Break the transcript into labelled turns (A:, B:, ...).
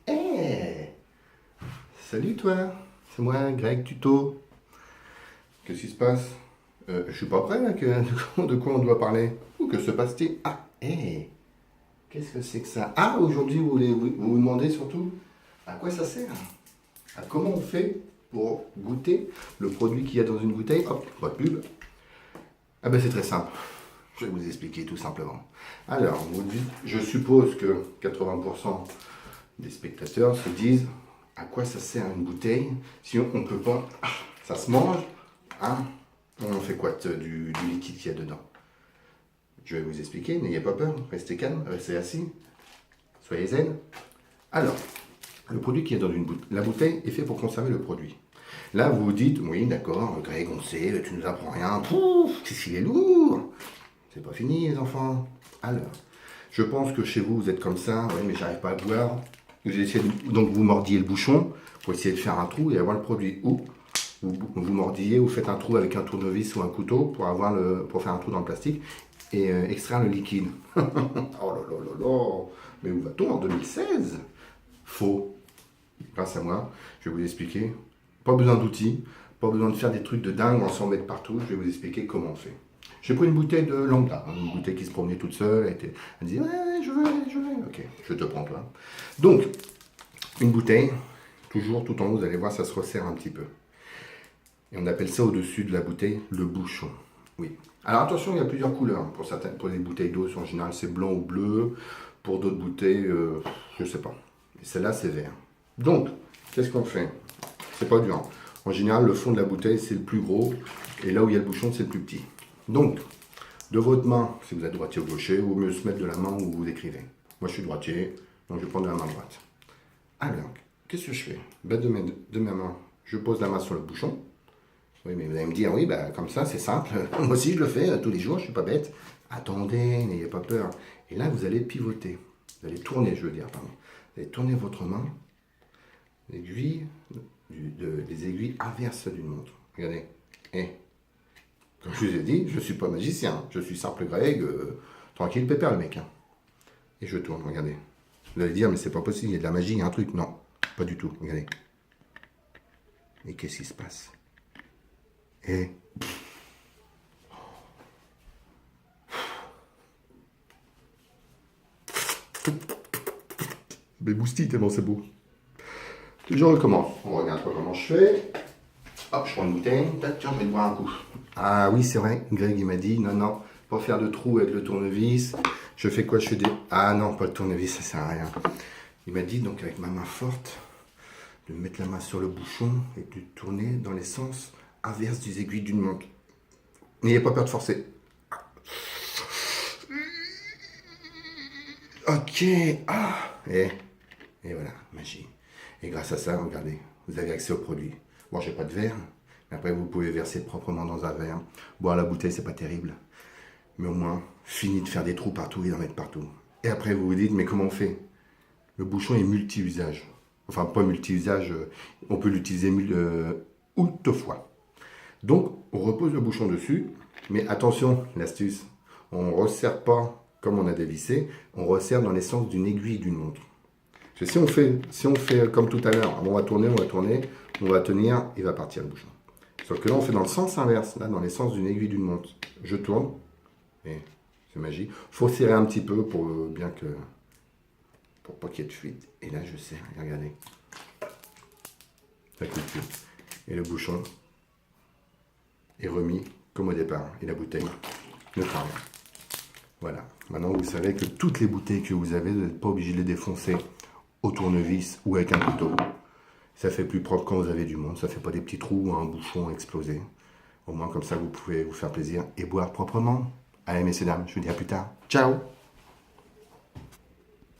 A: Hey, salut toi, c'est moi, Greg Tuto. Qu'est-ce qui se passe? Je suis pas prêt là, de quoi on doit parler? Ou que se passe-t-il? Ah, hey, qu'est-ce que c'est que ça? Ah, aujourd'hui vous demandez surtout à quoi ça sert? À comment on fait pour goûter le produit qu'il y a dans une bouteille? Hop, pas de pub. Ah ben c'est très simple. Je vais vous expliquer tout simplement. Alors, je suppose que 80% des spectateurs se disent à quoi ça sert une bouteille si on ne peut pas, ça se mange, hein? On fait quoi du liquide qu'il y a dedans? Je vais vous expliquer, n'ayez pas peur, restez calme, restez assis, soyez zen. Alors, le produit qui est dans la bouteille est fait pour conserver le produit. Là, vous vous dites, oui, d'accord, Greg, on sait, tu nous apprends rien, pouf, qu'est-ce qu'il est lourd! C'est pas fini, les enfants. Alors, je pense que chez vous, vous êtes comme ça, oui, mais j'arrive pas à boire. Donc, vous mordiez le bouchon pour essayer de faire un trou et avoir le produit. Ou vous mordiez, vous faites un trou avec un tournevis ou un couteau pour faire un trou dans le plastique et extraire le liquide. Oh là là là là! Mais où va-t-on en 2016? Faux. Grâce à moi, je vais vous expliquer. Pas besoin d'outils, pas besoin de faire des trucs de dingue, on s'en met partout. Je vais vous expliquer comment on fait. J'ai pris une bouteille de lambda, une bouteille qui se promenait toute seule. Elle disait, ouais, je veux. Ok, je te prends toi. Donc, une bouteille, toujours tout en haut, vous allez voir, ça se resserre un petit peu. Et on appelle ça au-dessus de la bouteille le bouchon. Oui. Alors attention, il y a plusieurs couleurs. Pour les bouteilles d'eau, en général, c'est blanc ou bleu. Pour d'autres bouteilles, je ne sais pas. Et celle-là, c'est vert. Donc, qu'est-ce qu'on fait? C'est pas dur. En général, le fond de la bouteille, c'est le plus gros. Et là où il y a le bouchon, c'est le plus petit. Donc, de votre main, si vous êtes droitier ou gaucher, il vaut mieux se mettre de la main où vous écrivez. Moi, je suis droitier, donc je prends de la main droite. Alors, qu'est-ce que je fais? De ma main, je pose la main sur le bouchon. Oui, mais vous allez me dire, oui, bah, comme ça, c'est simple. Moi aussi, je le fais tous les jours, je ne suis pas bête. Attendez, n'ayez pas peur. Et là, vous allez pivoter. Vous allez tourner, je veux dire, pardon. Vous allez tourner votre main, les aiguilles inverses d'une montre. Regardez. Comme je vous ai dit, je ne suis pas magicien. Je suis simple Greg, tranquille, pépère le mec. Hein. Et je tourne, regardez. Vous allez dire, mais c'est pas possible, il y a de la magie, il y a un truc. Non, pas du tout, regardez. Et qu'est-ce qui se passe? Mais boosty tellement c'est beau. Je recommence. On regarde comment je fais. Hop, je prends une bouteille. Tiens, je vais boire un coup. Ah oui, c'est vrai. Greg, il m'a dit, non, pas faire de trou avec le tournevis. Je fais quoi? Je fais des... Ah non, pas le tournevis, ça sert à rien. Il m'a dit, donc avec ma main forte, de mettre la main sur le bouchon et de tourner dans les sens inverses des aiguilles d'une montre. N'ayez pas peur de forcer. Ok. Ah. Et voilà, magie. Et grâce à ça, regardez, vous avez accès au produit. Bon, j'ai pas de verre, mais après vous pouvez verser proprement dans un verre. Boire la bouteille, c'est pas terrible. Mais au moins, fini de faire des trous partout et d'en mettre partout. Et après, vous vous dites, mais comment on fait? Le bouchon est multi-usage. Enfin, pas multi-usage, on peut l'utiliser moult fois. Donc, on repose le bouchon dessus, mais attention, l'astuce, on ne resserre pas comme on a dévissé, on resserre dans les sens d'une aiguille d'une montre. Parce que si on fait comme tout à l'heure, on va tourner, on va tenir, il va partir le bouchon. Sauf que là, on fait dans le sens inverse, là, dans les sens d'une aiguille d'une montre. Je tourne, et c'est magique. Il faut serrer un petit peu pour pas qu'il y ait de fuite. Et là, je serre, regardez. Ça coule plus. Et le bouchon est remis comme au départ. Et la bouteille ne tremble. Voilà. Maintenant, vous savez que toutes les bouteilles que vous avez, vous n'êtes pas obligé de les défoncer au tournevis ou avec un couteau. Ça fait plus propre quand vous avez du monde. Ça fait pas des petits trous ou un bouchon explosé. Au moins, comme ça, vous pouvez vous faire plaisir et boire proprement. Allez, messieurs, dames, je vous dis à plus tard. Ciao!